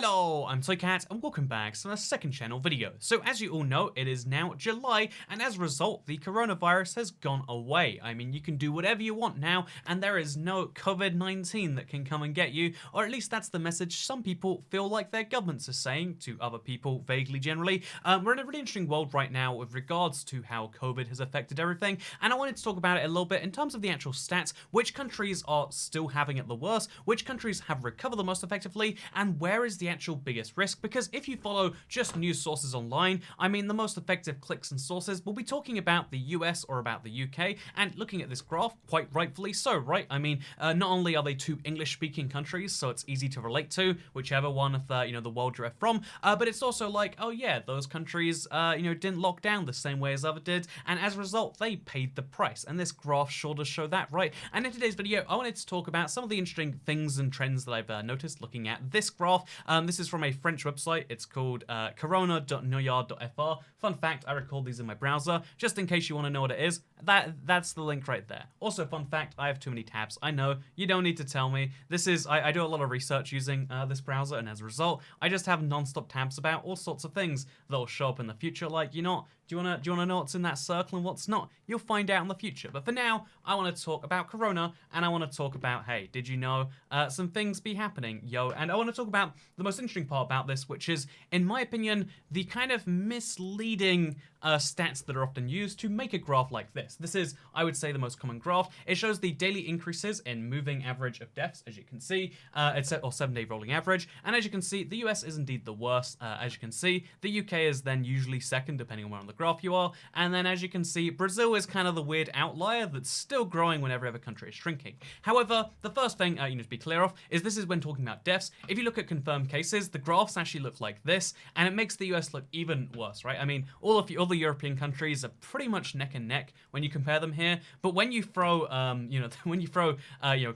Hello, I'm Toycat and welcome back to my second channel video. So as you all know, it is now July and as a result, the coronavirus has gone away. I mean, you can do whatever you want now and there is no COVID-19 that can come and get you, or at least that's the message some people feel like their governments are saying to other people vaguely generally. We're in a really interesting world right now with regards to how COVID has affected everything, and I wanted to talk about it a little bit in terms of the actual stats, which countries are still having it the worst, which countries have recovered the most effectively, and where is the actual biggest risk. Because if you follow just news sources online, I mean the most effective clicks and sources will be talking about the US or about the UK, and looking at this graph, quite rightfully so, right? I mean, not only are they two English-speaking countries, so it's easy to relate to, whichever one of the, the world you're from, but it's also like, oh yeah, those countries, didn't lock down the same way as other did, and as a result, they paid the price, and this graph sure does show that, right? And in today's video, I wanted to talk about some of the interesting things and trends that I've noticed looking at this graph. This is from a French website. It's called corona.noyard.fr. Fun fact, I record these in my browser, just in case you want to know what it is. That's the link right there. Also, fun fact, I have too many tabs. I know, you don't need to tell me. This is, I do a lot of research using this browser, and as a result, I just have non-stop tabs about all sorts of things that'll show up in the future, like, do you wanna know what's in that circle and what's not? You'll find out in the future. But for now, I want to talk about Corona, and I want to talk about, hey, did you know some things be happening, yo? And I want to talk about the most interesting part about this, which is, in my opinion, the kind of misleading stats that are often used to make a graph like this. This is, I would say, the most common graph. It shows the daily increases in moving average of deaths, as you can see, it's or 7-day rolling average. And as you can see, the US is indeed the worst. As you can see, the UK is then usually second, depending on where on the graph you are. And then as you can see, Brazil is kind of the weird outlier that's still growing when every other country is shrinking. However, the first thing you need to be clear of is this is when talking about deaths. If you look at confirmed cases, the graphs actually look like this, and it makes the US look even worse, right? I mean, all the other European countries are pretty much neck and neck when you compare them here. But when you throw,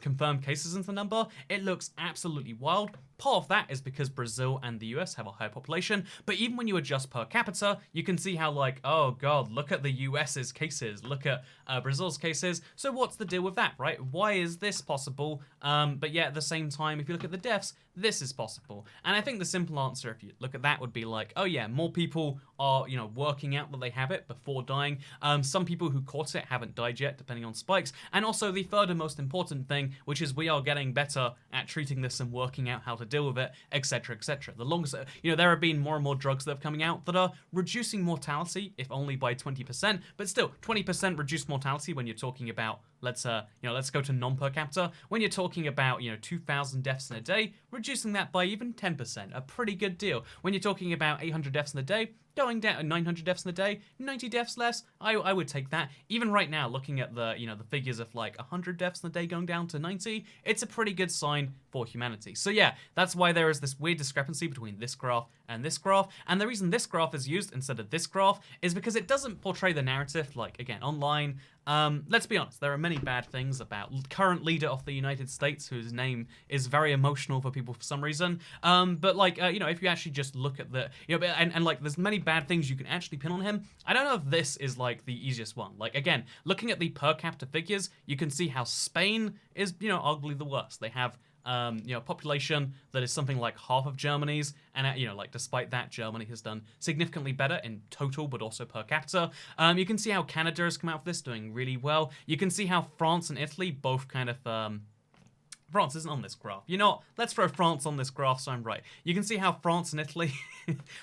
confirmed cases into the number, it looks absolutely wild. Part of that is because Brazil and the US have a higher population, but even when you adjust per capita, you can see how, like, oh god, look at the US's cases, look at Brazil's cases, so what's the deal with that, right? Why is this possible, but yet at the same time, if you look at the deaths, this is possible? And I think the simple answer, if you look at that, would be like, oh yeah, more people are, working out that they have it before dying. Some people who caught it haven't died yet, depending on spikes, and also the third and most important thing, which is we are getting better at treating this and working out how to deal with it, etc, etc. The longest, there have been more and more drugs that are coming out that are reducing mortality, if only by 20%, but still 20% reduced mortality when you're talking about, let's go to non-per capita. When you're talking about, 2,000 deaths in a day, reducing that by even 10%, a pretty good deal. When you're talking about 800 deaths in a day, going down 900 deaths in a day, 90 deaths less, I would take that. Even right now, looking at the, the figures of like 100 deaths in a day going down to 90, it's a pretty good sign for humanity. So yeah, that's why there is this weird discrepancy between this graph and this graph. And the reason this graph is used instead of this graph is because it doesn't portray the narrative, like, again, online. Let's be honest, there are many bad things about current leader of the United States, whose name is very emotional for people for some reason. But like, if you actually just look at the, and like, there's many bad things you can actually pin on him. I don't know if this is like the easiest one. Like, again, looking at the per capita figures, you can see how Spain is, arguably the worst. They have population that is something like half of Germany's, and despite that, Germany has done significantly better in total, but also per capita. You can see how Canada has come out of this doing really well. You can see how France and Italy both kind of France isn't on this graph. Let's throw France on this graph so I'm right. You can see how France and Italy,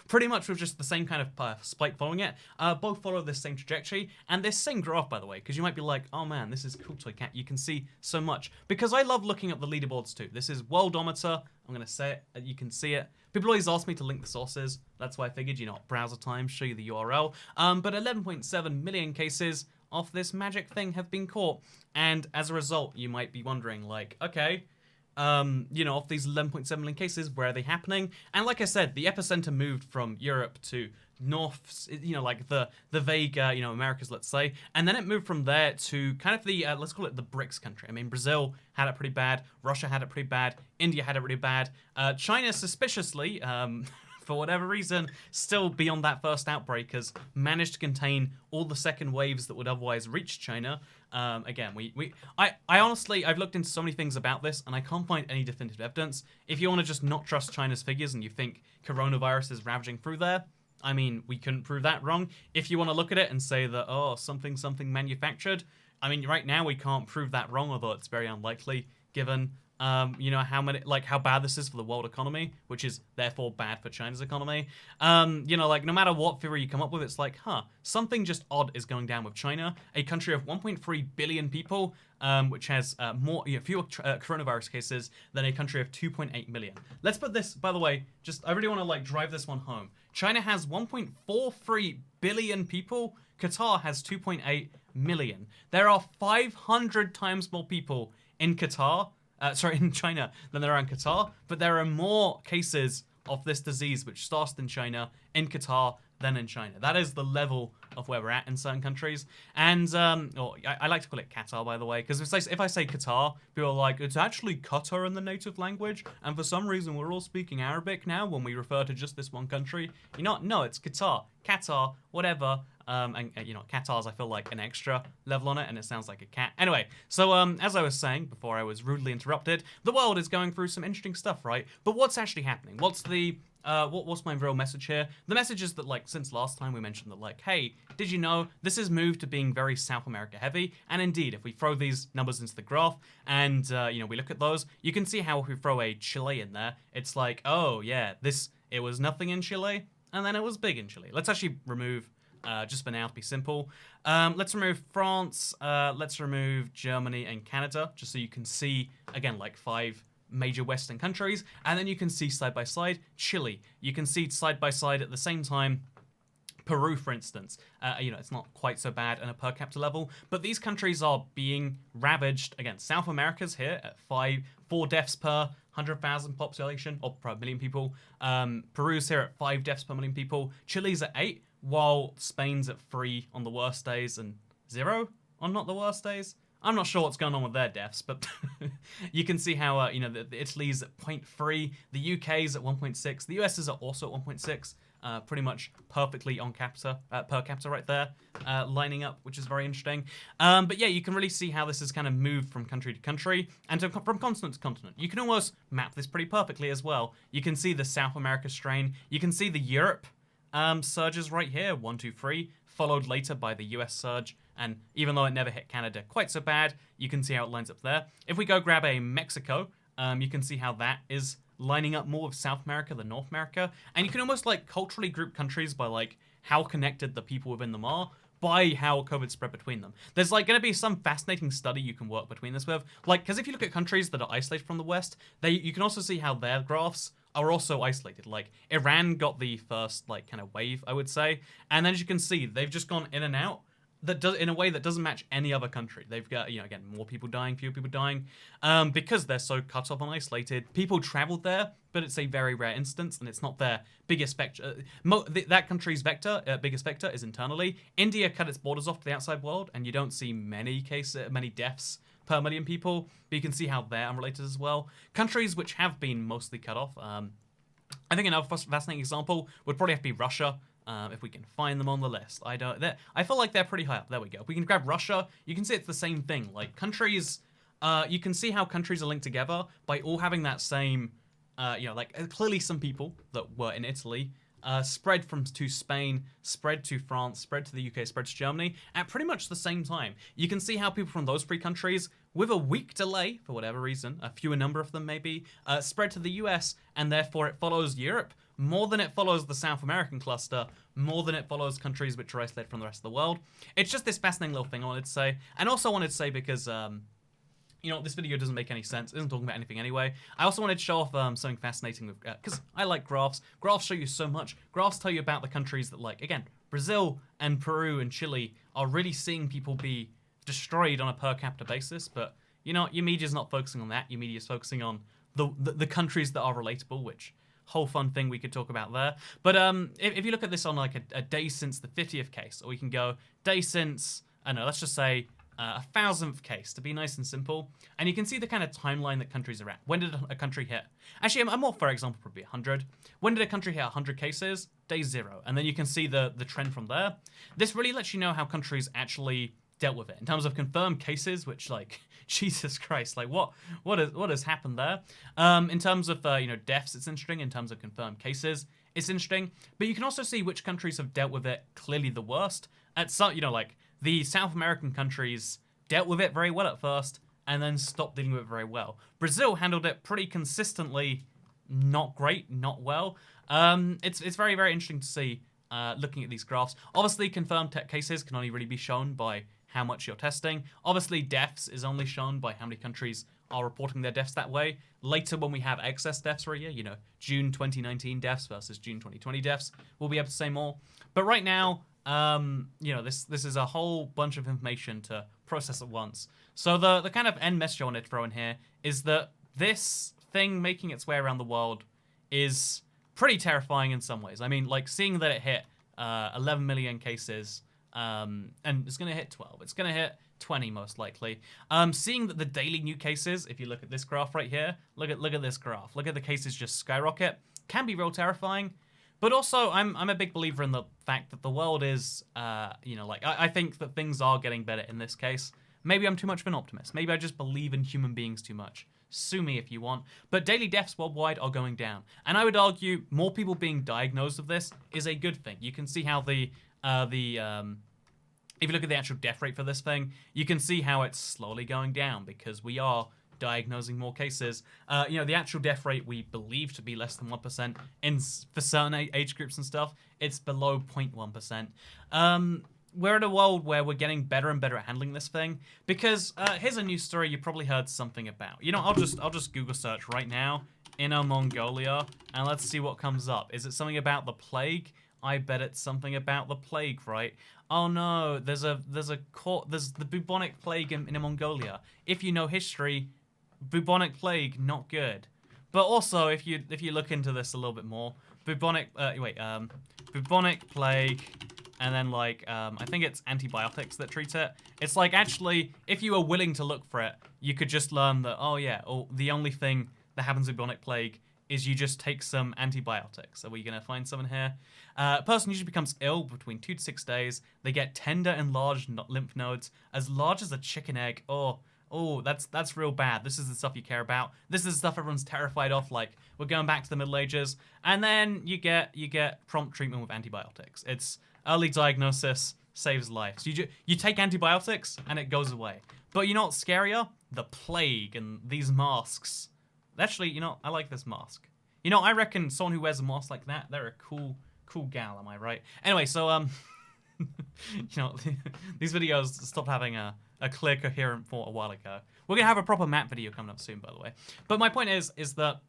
pretty much with just the same kind of spike following it, both follow this same trajectory, and this same graph, by the way, because you might be like, oh man, this is cool, Toycat. You can see so much. Because I love looking at the leaderboards too. This is Worldometer. I'm going to say it. You can see it. People always ask me to link the sources. That's why I figured, browser time, show you the URL. But 11.7 million cases of this magic thing have been caught, and as a result, you might be wondering, like, okay, of these 11.7 million cases, where are they happening? And like I said, the epicenter moved from Europe to North, like the vague, Americas, let's say, and then it moved from there to kind of the, let's call it the BRICS country. I mean, Brazil had it pretty bad, Russia had it pretty bad, India had it really bad, China suspiciously, for whatever reason, still beyond that first outbreak, has managed to contain all the second waves that would otherwise reach China. Again, I honestly, I've looked into so many things about this, and I can't find any definitive evidence. If you want to just not trust China's figures and you think coronavirus is ravaging through there, I mean, we couldn't prove that wrong. If you want to look at it and say that, oh, something manufactured, I mean, right now we can't prove that wrong, although it's very unlikely given, you know, how bad this is for the world economy, which is therefore bad for China's economy. You know, like, no matter what theory you come up with, it's like, something just odd is going down with China, a country of 1.3 billion people, which has fewer coronavirus cases than a country of 2.8 million. Let's put this, by the way, I really want to, like, drive this one home. China has 1.43 billion people. Qatar has 2.8 million. There are 500 times more people in in China than there are in Qatar, but there are more cases of this disease, which started in China, in Qatar than in China. That is the level of where we're at in certain countries. And I like to call it Qatar, by the way, because if I say Qatar, people are like, it's actually Qatar in the native language, and for some reason we're all speaking Arabic now when we refer to just this one country. You know, no, it's Qatar, whatever. And you know, Qatar's, I feel like, an extra level on it, and it sounds like a cat. Anyway, so as I was saying before I was rudely interrupted, the world is going through some interesting stuff, right? But what's actually happening? What's my real message here? The message is that, like, since last time we mentioned that, like, hey, did you know this has moved to being very South America heavy? And indeed, if we throw these numbers into the graph and, you know, we look at those, you can see how if we throw a Chile in there, it's like, oh, yeah, it was nothing in Chile, and then it was big in Chile. Let's actually remove, just for now to be simple, let's remove France, let's remove Germany and Canada, just so you can see, again, like 5 major Western countries, and then you can see side by side Chile. You can see side by side at the same time Peru, for instance. You know, it's not quite so bad on a per capita level, but these countries are being ravaged. Again, South America's here at 4 deaths per 100,000 population, or per million people. Peru's here at 5 deaths per million people. Chile's at 8, while Spain's at 3 on the worst days and 0 on not the worst days. I'm not sure what's going on with their deaths, but you can see how, you know, the Italy's at 0.3, the UK's at 1.6, the US is also at 1.6, pretty much perfectly on per capita right there, lining up, which is very interesting. But yeah, you can really see how this has kind of moved from country to country and from continent to continent. You can almost map this pretty perfectly as well. You can see the South America strain. You can see the Europe surges right here, 1, 2, 3, followed later by the US surge. And even though it never hit Canada quite so bad, you can see how it lines up there. If we go grab a Mexico, you can see how that is lining up more with South America than North America. And you can almost, like, culturally group countries by, like, how connected the people within them are by how COVID spread between them. There's, like, going to be some fascinating study you can work between this with. Like, because if you look at countries that are isolated from the West, you can also see how their graphs are also isolated. Like, Iran got the first, like, kind of wave, I would say. And then as you can see, they've just gone in and out in a way that doesn't match any other country. They've got, you know, again, more people dying, fewer people dying, because they're so cut off and isolated. People traveled there, but it's a very rare instance, and it's not their biggest vector. That country's biggest vector is internally. India cut its borders off to the outside world, and you don't see many deaths per million people, but you can see how they're unrelated as well. Countries which have been mostly cut off, I think another fascinating example would probably have to be Russia. If we can find them on the list. I feel like they're pretty high up. There we go. If we can grab Russia, you can see it's the same thing. Like, countries, you can see how countries are linked together by all having that same, you know, like, clearly some people that were in Italy spread to Spain, spread to France, spread to the UK, spread to Germany at pretty much the same time. You can see how people from those 3 countries, with a week delay, for whatever reason, a fewer number of them maybe, spread to the US, and therefore it follows Europe more than it follows the South American cluster, more than it follows countries which are isolated from the rest of the world. It's just this fascinating little thing I wanted to say. And also I wanted to say because, you know, this video doesn't make any sense. It isn't talking about anything anyway. I also wanted to show off something fascinating with, because I like graphs. Graphs show you so much. Graphs tell you about the countries that, like, again, Brazil and Peru and Chile are really seeing people be destroyed on a per capita basis. But, you know, your media's not focusing on that. Your media's focusing on the countries that are relatable, which... whole fun thing we could talk about there. But if you look at this on, like, a day since the 50th case, or we can go day since, I don't know, let's just say a thousandth case to be nice and simple. And you can see the kind of timeline that countries are at. When did a country hit? Actually, a more fair example would be 100. When did a country hit 100 cases? Day 0. And then you can see the trend from there. This really lets you know how countries actually dealt with it in terms of confirmed cases, which, like, Jesus Christ, like what has happened there? In terms of deaths, it's interesting. In terms of confirmed cases, it's interesting. But you can also see which countries have dealt with it clearly the worst. At some, like the South American countries dealt with it very well at first, and then stopped dealing with it very well. Brazil handled it pretty consistently, not great, not well. It's very, very interesting to see looking at these graphs. Obviously, confirmed cases can only really be shown by how much you're testing. Obviously, deaths is only shown by how many countries are reporting their deaths that way. Later, when we have excess deaths for a year, June 2019 deaths versus June 2020 deaths, we'll be able to say more. But right now, this is a whole bunch of information to process at once. So the kind of end message I wanted to throw in here is that this thing making its way around the world is pretty terrifying in some ways. I mean, like, seeing that it hit 11 million cases, and it's going to hit 12. It's going to hit 20 most likely. Seeing that the daily new cases, if you look at this graph right here, look at this graph. Look at the cases just skyrocket. Can be real terrifying. But also, I'm a big believer in the fact that the world is, I think that things are getting better in this case. Maybe I'm too much of an optimist. Maybe I just believe in human beings too much. Sue me if you want. But daily deaths worldwide are going down. And I would argue more people being diagnosed with this is a good thing. You can see how if you look at the actual death rate for this thing, you can see how it's slowly going down because we are diagnosing more cases. The actual death rate we believe to be less than 1% for certain age groups and stuff. It's below 0.1%. We're in a world where we're getting better and better at handling this thing because here's a news story you probably heard something about. I'll just Google search right now, Inner Mongolia, and let's see what comes up. Is it something about the plague? I bet it's something about the plague, right? Oh no, there's the bubonic plague in Inner Mongolia. If you know history, bubonic plague, not good. But also, if you look into this a little bit more, bubonic plague, and then I think it's antibiotics that treat it. It's like, actually, if you were willing to look for it, you could just learn that, the only thing that happens with bubonic plague is you just take some antibiotics. Are we going to find someone here? A person usually becomes ill between 2 to 6 days. They get tender enlarged lymph nodes as large as a chicken egg. Oh, that's real bad. This is the stuff you care about. This is the stuff everyone's terrified of. Like, we're going back to the Middle Ages. And then you get prompt treatment with antibiotics. It's early diagnosis saves lives. You take antibiotics and it goes away. But you know what's scarier? The plague and these masks. Actually, I like this mask. I reckon someone who wears a mask like that, they're a cool gal, am I right? Anyway, so, these videos stopped having a clear, coherent thought a while ago. We're going to have a proper map video coming up soon, by the way. But my point is that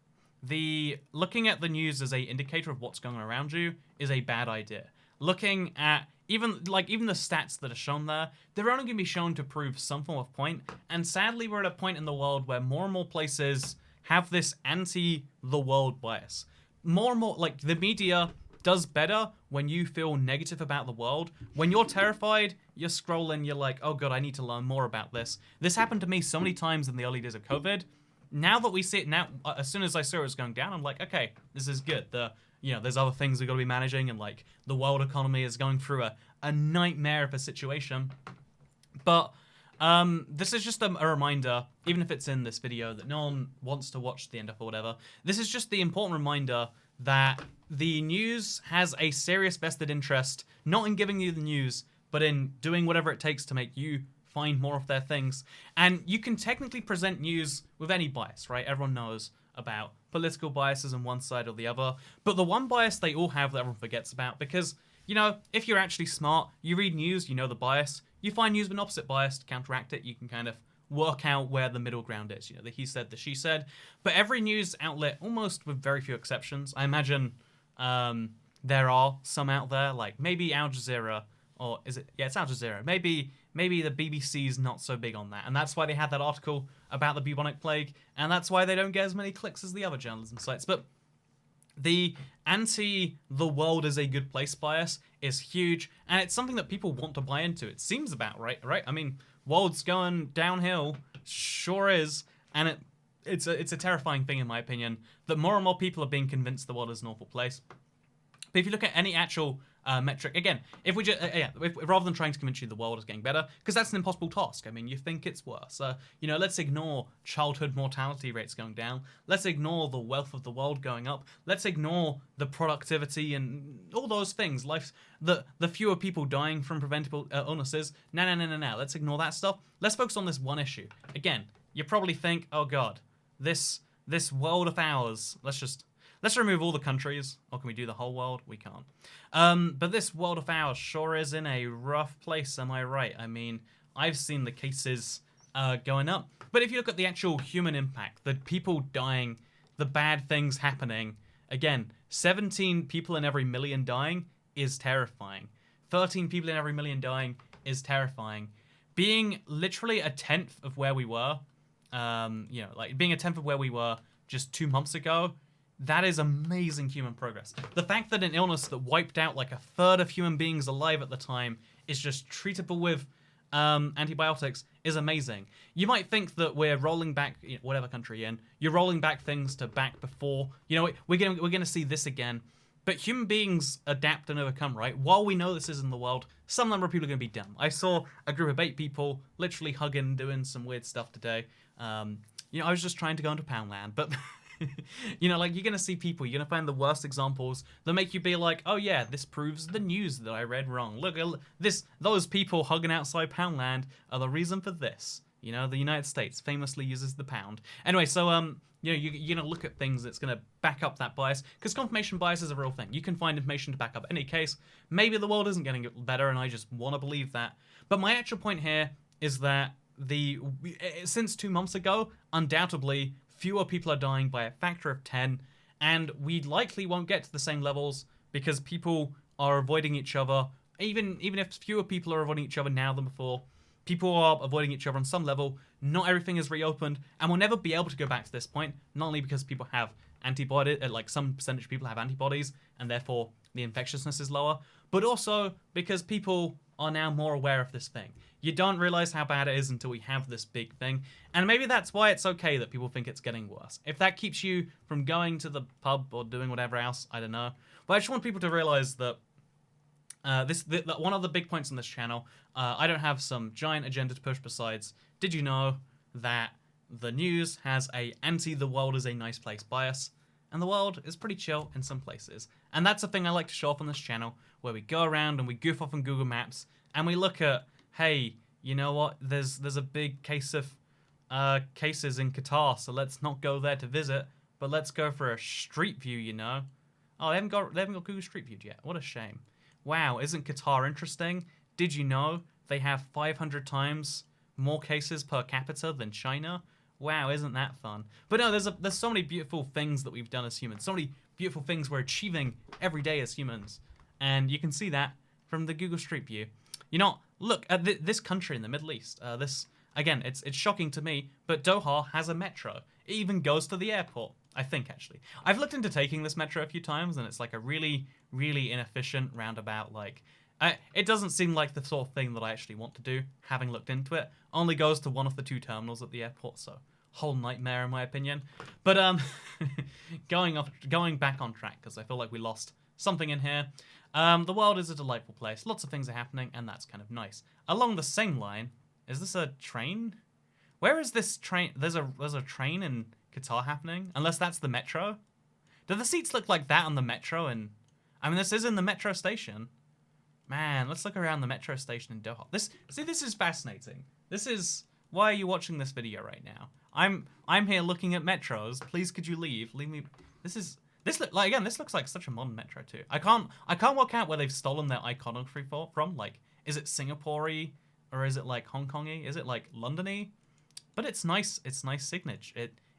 looking at the news as an indicator of what's going on around you is a bad idea. Looking at even the stats that are shown there, they're only going to be shown to prove some form of point. And sadly, we're at a point in the world where more and more places have this anti-the-world bias. More and more, the media does better when you feel negative about the world. When you're terrified, you're scrolling, you're like, oh god, I need to learn more about this. This happened to me so many times in the early days of COVID. Now that we see it now, as soon as I saw it was going down, I'm like, okay, this is good. There's other things we've got to be managing, and the world economy is going through a nightmare of a situation. But this is just a reminder, even if it's in this video that no one wants to watch the end of or whatever. This is just the important reminder that the news has a serious vested interest, not in giving you the news, but in doing whatever it takes to make you find more of their things. And you can technically present news with any bias, right? Everyone knows about political biases on one side or the other. But the one bias they all have that everyone forgets about, because, if you're actually smart, you read news, you know the bias, you find news with an opposite bias to counteract it, you can kind of work out where the middle ground is. The he said, the she said. But every news outlet, almost with very few exceptions, I imagine there are some out there, like maybe Al Jazeera, or is it? Yeah, it's Al Jazeera. Maybe the BBC's not so big on that, and that's why they had that article about the bubonic plague, and that's why they don't get as many clicks as the other journalism sites. But the the world is a good place bias is huge, and it's something that people want to buy into. It seems about right? I mean, World's going downhill. Sure is. And it's a terrifying thing, in my opinion, that more and more people are being convinced the world is an awful place. But if you look at any actual metric, again, if we just, rather than trying to convince you the world is getting better, because that's an impossible task. I mean, you think it's worse. Let's ignore childhood mortality rates going down. Let's ignore the wealth of the world going up. Let's ignore the productivity and all those things. The fewer people dying from preventable illnesses. No. Let's ignore that stuff. Let's focus on this one issue. Again, you probably think, oh God, this world of ours. Let's remove all the countries. Or can we do the whole world? We can't. But this world of ours sure is in a rough place, am I right? I mean, I've seen the cases going up. But if you look at the actual human impact, the people dying, the bad things happening, again, 17 people in every million dying is terrifying. 13 people in every million dying is terrifying. Being literally a tenth of where we were, being a tenth of where we were just 2 months ago, that is amazing human progress. The fact that an illness that wiped out like a third of human beings alive at the time is just treatable with antibiotics is amazing. You might think that we're rolling back, whatever country you're in, you're rolling back things to back before. We're gonna see this again. But human beings adapt and overcome, right? While we know this is in the world, some number of people are going to be dumb. I saw a group of 8 people literally hugging, doing some weird stuff today. I was just trying to go into Poundland, but... you're going to see people, you're going to find the worst examples that make you be like, oh yeah, this proves the news that I read wrong. Look, those people hugging outside Poundland are the reason for this. The United States famously uses the pound. Anyway, so, you're going to look at things that's going to back up that bias, because confirmation bias is a real thing. You can find information to back up any case. Maybe the world isn't getting better, and I just want to believe that. But my actual point here is that since 2 months ago, undoubtedly, fewer people are dying by a factor of 10, and we likely won't get to the same levels because people are avoiding each other. Even if fewer people are avoiding each other now than before, people are avoiding each other on some level. Not everything is reopened, and we'll never be able to go back to this point, not only because people have antibodies, like some percentage of people have antibodies, and therefore the infectiousness is lower, but also because people are now more aware of this thing. You don't realize how bad it is until we have this big thing. And maybe that's why it's okay that people think it's getting worse. If that keeps you from going to the pub or doing whatever else, I don't know. But I just want people to realize that one of the big points on this channel, I don't have some giant agenda to push besides, did you know that the news has a anti-the world is a nice place bias? And the world is pretty chill in some places. And that's a thing I like to show off on this channel, where we go around and we goof off on Google Maps, and we look at, hey, you know what, there's a big case of cases in Qatar, so let's not go there to visit, but let's go for a street view, Oh, they haven't got Google Street View yet. What a shame. Wow, isn't Qatar interesting? Did you know they have 500 times more cases per capita than China? Wow, isn't that fun? But no, there's so many beautiful things that we've done as humans. So many beautiful things we're achieving every day as humans. And you can see that from the Google Street View. Look at this country in the Middle East. Again, it's shocking to me, but Doha has a metro. It even goes to the airport, I think, actually. I've looked into taking this metro a few times, and it's like a really, really inefficient roundabout. It doesn't seem like the sort of thing that I actually want to do, having looked into it. Only goes to one of the 2 terminals at the airport, so whole nightmare in my opinion. But going back on track, because I feel like we lost something in here. The world is a delightful place. Lots of things are happening, and that's kind of nice. Along the same line, is this a train? Where is this train? There's a train in Qatar happening, unless that's the metro. Do the seats look like that on the metro? And I mean, this is in the metro station. Man, let's look around the metro station in Doha. This is fascinating. Why are you watching this video right now? I'm here looking at metros. Please, could you leave? Leave me. This looks like such a modern metro too. I can't work out where they've stolen their iconography from. Like, is it Singapore-y or is it like Hong Kong-y? Is it like London-y? But it's nice. It's nice signage.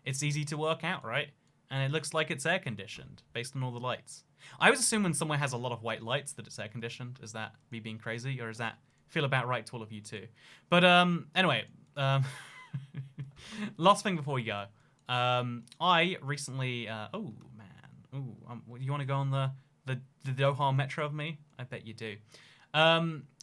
It's easy to work out, right? And it looks like it's air conditioned based on all the lights. I always assume when somewhere has a lot of white lights that it's air conditioned. Is that me being crazy, or does that feel about right to all of you too? But anyway, last thing before we go. I recently. Oh man. Ooh. You want to go on the Doha Metro of me? I bet you do.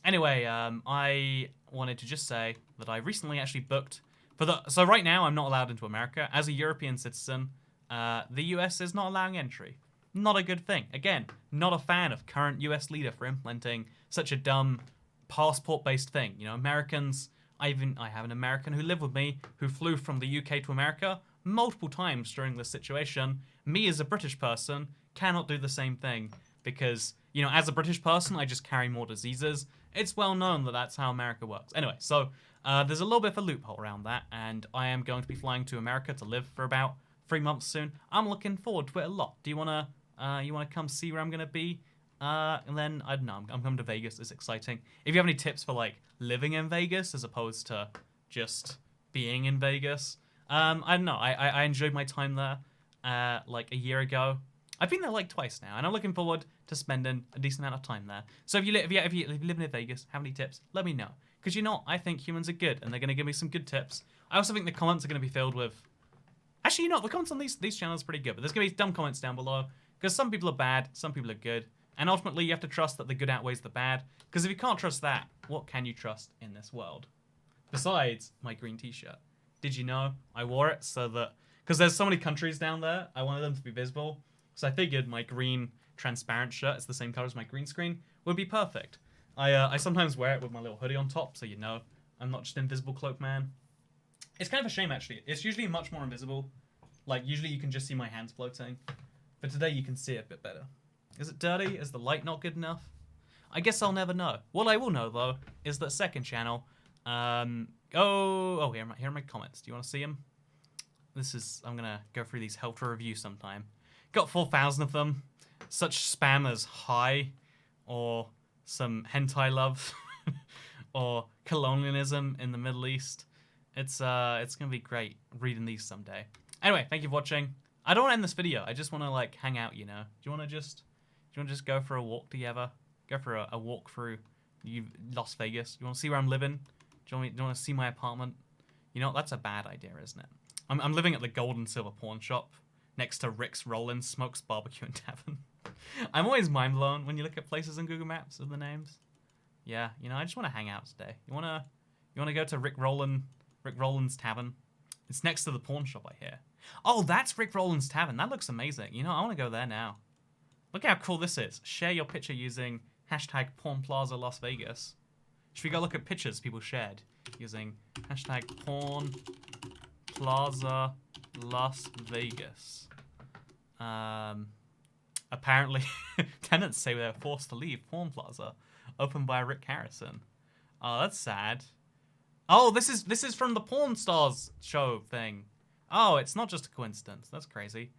Anyway, I wanted to just say that I recently actually booked for the. So right now I'm not allowed into America as a European citizen. The US is not allowing entry. Not a good thing. Again, not a fan of current US leader for implementing such a dumb passport-based thing. You know, Americans. I have an American who lived with me who flew from the UK to America multiple times during this situation. Me as a British person cannot do the same thing because, you know, as a British person, I just carry more diseases. It's well known that that's how America works. Anyway, so there's a little bit of a loophole around that, and I am going to be flying to America to live for about 3 months soon. I'm looking forward to it a lot. Do you wanna come see where I'm gonna be? And then I don't know. I'm coming to Vegas. It's exciting. If you have any tips for like living in Vegas as opposed to just being in Vegas, I don't know. I enjoyed my time there like a year ago. I've been there like twice now, and I'm looking forward to spending a decent amount of time there. So if you live in Vegas, have any tips, let me know. Because you know, I think humans are good, and they're going to give me some good tips. I also think the comments are going to be filled with... Actually, you know, the comments on these channels are pretty good, but there's going to be dumb comments down below, because some people are bad, some people are good. And ultimately, you have to trust that the good outweighs the bad. Because if you can't trust that, what can you trust in this world? Besides my green t-shirt. Did you know I wore it so that... Because there's so many countries down there, I wanted them to be visible. So I figured my green transparent shirt, it's the same color as my green screen, would be perfect. I sometimes wear it with my little hoodie on top, so you know I'm not just invisible cloak man. It's kind of a shame, actually. It's usually much more invisible. Like, usually you can just see my hands floating. But today you can see it a bit better. Is it dirty? Is the light not good enough? I guess I'll never know. What I will know, though, is that second channel... here are my comments. Do you want to see them? I'm going to go through these help to review sometime. Got 4,000 of them. Such spam as hi, or some hentai love, or colonialism in the Middle East. It's gonna be great reading these someday. Anyway, thank you for watching. I don't want to end this video. I just want to like hang out, you know. Do you want to just go for a walk together? Go for a walk through Las Vegas. You want to see where I'm living? Do you want to see my apartment? You know, that's a bad idea, isn't it? I'm living at the Gold and Silver Pawn Shop next to Rick's Rollins Smokes Barbecue and Tavern. I'm always mind blown when you look at places on Google Maps with the names. Yeah, you know, I just want to hang out today. You wanna go to Rick Rollins Tavern? It's next to the pawn shop, I hear. Oh, that's Rick Rollins Tavern. That looks amazing. You know, I want to go there now. Look how cool this is. Share your picture using hashtag Pawn Plaza Las Vegas. Should we go look at pictures people shared using hashtag Pawn Plaza Las Vegas? Apparently, tenants say they're forced to leave Pawn Plaza, opened by Rick Harrison. Oh, that's sad. Oh, this is from the Pawn Stars show thing. Oh, it's not just a coincidence. That's crazy.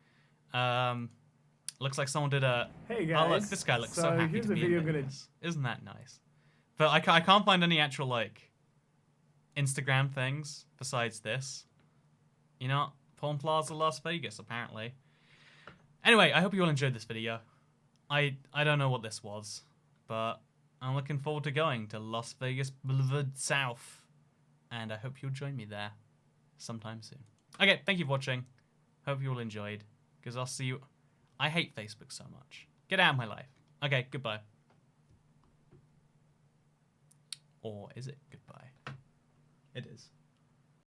Looks like someone did a... Hey guys. Oh, look, this guy looks so happy here's to a be video in gonna... Vegas. Isn't that nice? But I can't find any actual, like, Instagram things besides this. You know, Pawn Plaza Las Vegas, apparently. Anyway, I hope you all enjoyed this video. I don't know what this was, but I'm looking forward to going to Las Vegas Boulevard South. And I hope you'll join me there sometime soon. Okay, thank you for watching. Hope you all enjoyed, because I'll see you... I hate Facebook so much. Get out of my life. Okay, goodbye. Or is it goodbye? It is.